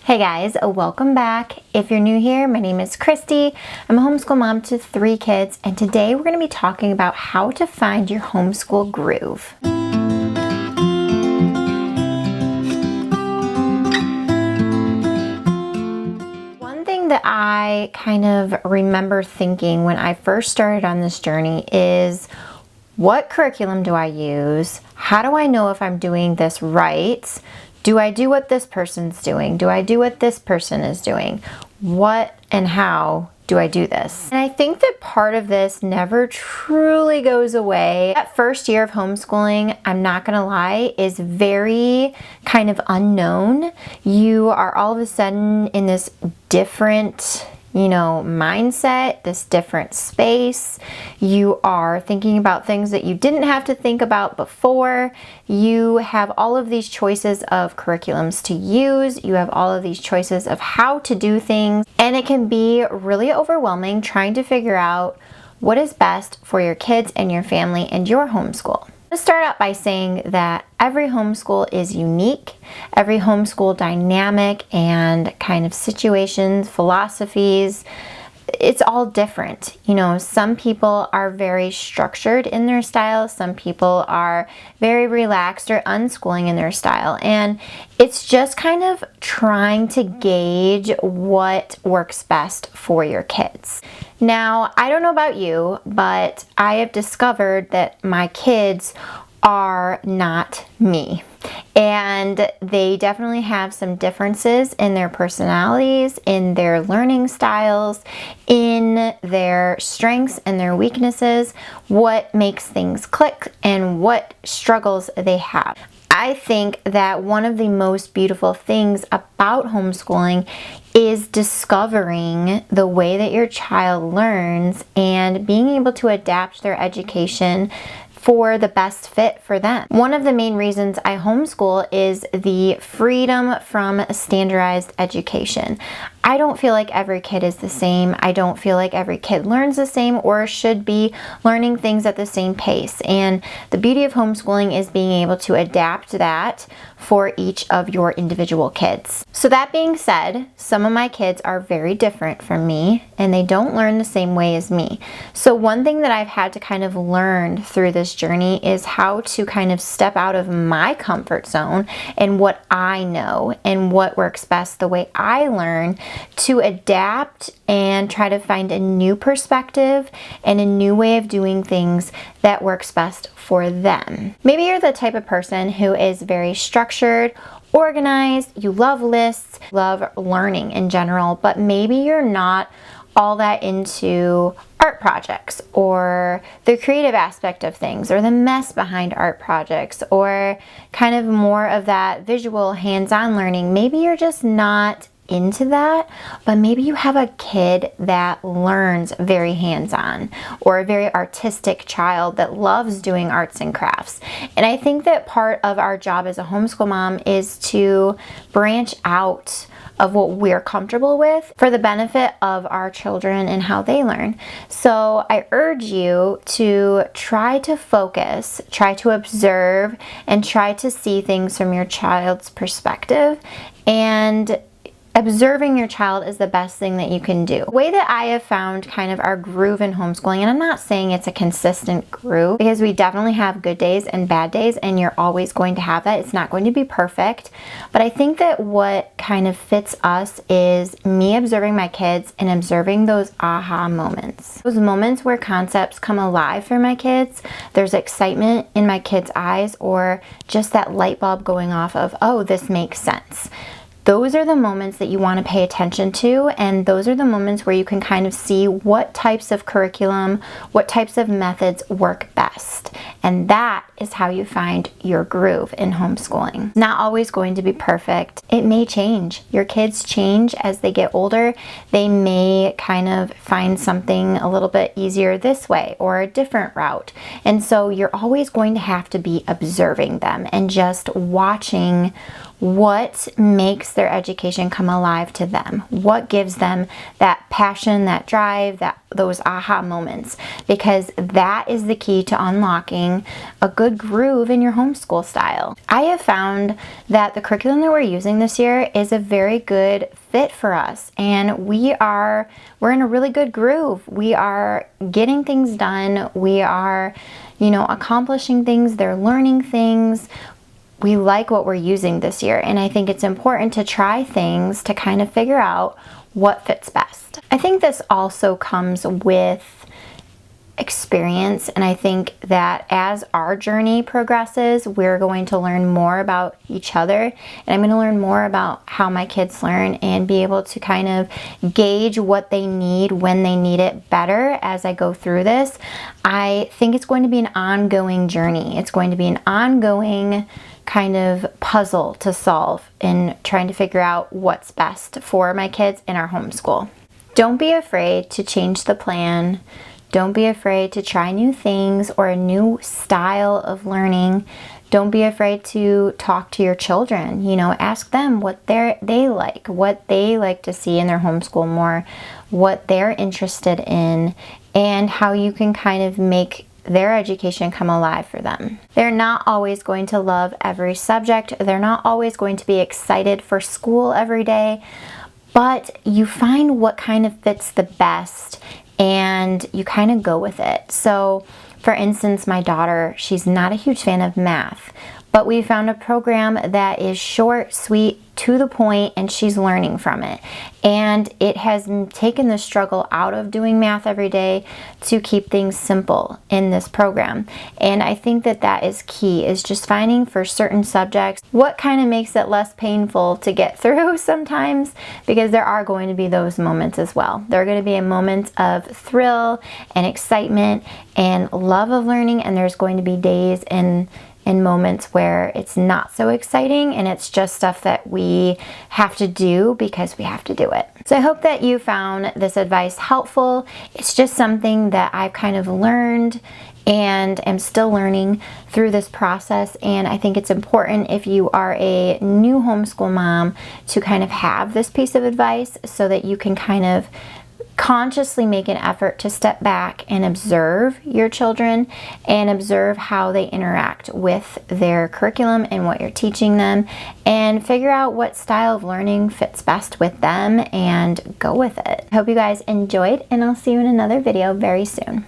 Hey guys, welcome back. If you're new here, my name is Christy. I'm a homeschool mom to 3 kids, and today we're going to be talking about how to find your homeschool groove. One thing that I kind of remember thinking when I first started on this journey is, what curriculum do I use? How do I know if I'm doing this right? Do I do what this person's doing? Do I do what this person is doing? What and how do I do this? And I think that part of this never truly goes away. That first year of homeschooling, I'm not gonna lie, is very kind of unknown. You are all of a sudden in this different mindset, this different space. You are thinking about things that you didn't have to think about before. You have all of these choices of curriculums to use. You have all of these choices of how to do things. And it can be really overwhelming trying to figure out what is best for your kids and your family and your homeschool. Let's start out by saying that every homeschool is unique, every homeschool dynamic and kind of situations, philosophies, it's all different. Some people are very structured in their style, some people are very relaxed or unschooling in their style, and it's just kind of trying to gauge what works best for your kids. Now, I don't know about you, but I have discovered that my kids are not me. And they definitely have some differences in their personalities, in their learning styles, in their strengths and their weaknesses, what makes things click and what struggles they have. I think that one of the most beautiful things about homeschooling is discovering the way that your child learns and being able to adapt their education for the best fit for them. One of the main reasons I homeschool is the freedom from standardized education. I don't feel like every kid is the same. I don't feel like every kid learns the same or should be learning things at the same pace. And the beauty of homeschooling is being able to adapt that for each of your individual kids. So that being said, some of my kids are very different from me and they don't learn the same way as me. So one thing that I've had to kind of learn through this journey is how to kind of step out of my comfort zone and what I know and what works best the way I learn, to adapt and try to find a new perspective and a new way of doing things that works best for them. Maybe you're the type of person who is very structured, organized, you love lists, love learning in general, but maybe you're not all that into art projects or the creative aspect of things or the mess behind art projects or kind of more of that visual hands-on learning. Maybe you're just not into that, but maybe you have a kid that learns very hands-on or a very artistic child that loves doing arts and crafts. And I think that part of our job as a homeschool mom is to branch out of what we're comfortable with for the benefit of our children and how they learn. So I urge you to try to focus, try to observe, and try to see things from your child's perspective. And observing your child is the best thing that you can do. The way that I have found kind of our groove in homeschooling, and I'm not saying it's a consistent groove because we definitely have good days and bad days and you're always going to have that. It's not going to be perfect, but I think that what kind of fits us is me observing my kids and observing those aha moments. Those moments where concepts come alive for my kids, there's excitement in my kids' eyes or just that light bulb going off of, oh, this makes sense. Those are the moments that you want to pay attention to, and those are the moments where you can kind of see what types of curriculum, what types of methods work best. And that is how you find your groove in homeschooling. It's not always going to be perfect. It may change. Your kids change as they get older. They may kind of find something a little bit easier this way or a different route. And so you're always going to have to be observing them and just watching what makes their education come alive to them, what gives them that passion, that drive, those aha moments, because that is the key to unlocking a good groove in your homeschool style. I have found that the curriculum that we're using this year is a very good fit for us, and we're in a really good groove. We are getting things done. We are, accomplishing things. They're learning things. We like what we're using this year, and I think it's important to try things to kind of figure out what fits best. I think this also comes with experience, and I think that as our journey progresses, we're going to learn more about each other, and I'm going to learn more about how my kids learn and be able to kind of gauge what they need when they need it better as I go through this. I think it's going to be an ongoing journey. It's going to be an ongoing kind of puzzle to solve in trying to figure out what's best for my kids in our homeschool. Don't be afraid to change the plan. Don't be afraid to try new things or a new style of learning. Don't be afraid to talk to your children. Ask them what they like to see in their homeschool more, what they're interested in, and how you can kind of make their education come alive for them. They're not always going to love every subject. They're not always going to be excited for school every day, but you find what kind of fits the best and you kind of go with it. So, for instance, my daughter, she's not a huge fan of math, but we found a program that is short, sweet, to the point, and she's learning from it. And it has taken the struggle out of doing math every day to keep things simple in this program. And I think that is key, is just finding for certain subjects what kind of makes it less painful to get through sometimes, because there are going to be those moments as well. There are going to be a moment of thrill and excitement and love of learning, and there's going to be days and moments where it's not so exciting and it's just stuff that we have to do because we have to do it. So I hope that you found this advice helpful. It's just something that I've kind of learned and am still learning through this process, and I think it's important if you are a new homeschool mom to kind of have this piece of advice so that you can kind of consciously make an effort to step back and observe your children and observe how they interact with their curriculum and what you're teaching them, and figure out what style of learning fits best with them and go with it. I hope you guys enjoyed, and I'll see you in another video very soon.